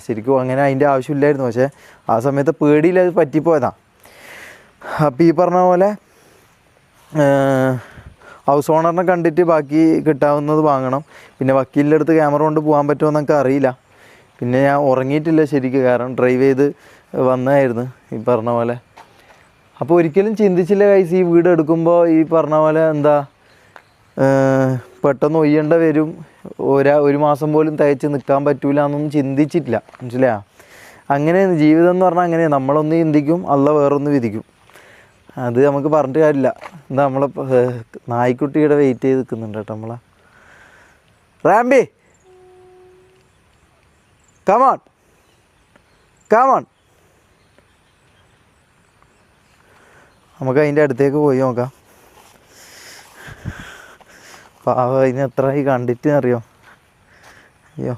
ശരിക്കും അങ്ങനെ അതിൻ്റെ ആവശ്യമില്ലായിരുന്നു. പക്ഷേ ആ സമയത്ത് പേടിയിൽ അത് പറ്റിപ്പോയതാണ്. അപ്പോൾ ഈ പറഞ്ഞ പോലെ ഹൗസ് ഓണറിനെ കണ്ടിട്ട് ബാക്കി കിട്ടാവുന്നത് വാങ്ങണം. പിന്നെ വക്കീലിൻ്റെ അടുത്ത് ക്യാമറ കൊണ്ട് പോകാൻ പറ്റുമോ എന്നൊക്കെ അറിയില്ല. പിന്നെ ഞാൻ ഉറങ്ങിയിട്ടില്ല ശരിക്കും, കാരണം ഡ്രൈവ് ചെയ്ത് വന്നതായിരുന്നു ഈ പറഞ്ഞ പോലെ. അപ്പോൾ ഒരിക്കലും ചിന്തിച്ചില്ല ഗൈസ്, ഈ വീട് എടുക്കുമ്പോൾ ഈ പറഞ്ഞ പോലെ എന്താ പെട്ടെന്ന് ഒയ്യേണ്ട വരും, ഒരു മാസം പോലും തയ്ച്ച് നിൽക്കാൻ പറ്റൂല എന്നൊന്നും ചിന്തിച്ചിട്ടില്ല. മനസ്സിലായോ? അങ്ങനെയാണ് ജീവിതം എന്ന് പറഞ്ഞാൽ. അങ്ങനെയാണ്, നമ്മളൊന്ന് ചിന്തിക്കും, അല്ല വേറൊന്ന് വിധിക്കും. അത് നമുക്ക് പറഞ്ഞിട്ട് കാര്യമില്ല. എന്താ നമ്മളെ നായ്ക്കുട്ടിയുടെ വെയിറ്റ് ചെയ്ത് നിൽക്കുന്നുണ്ട് കേട്ടോ നമ്മളെ. റാംബി കമോൺ കമോൺ. നമുക്ക് അതിൻ്റെ അടുത്തേക്ക് പോയി നോക്കാം. പാവം അതിന് എത്ര കണ്ടിട്ട് അറിയോ? അയ്യോ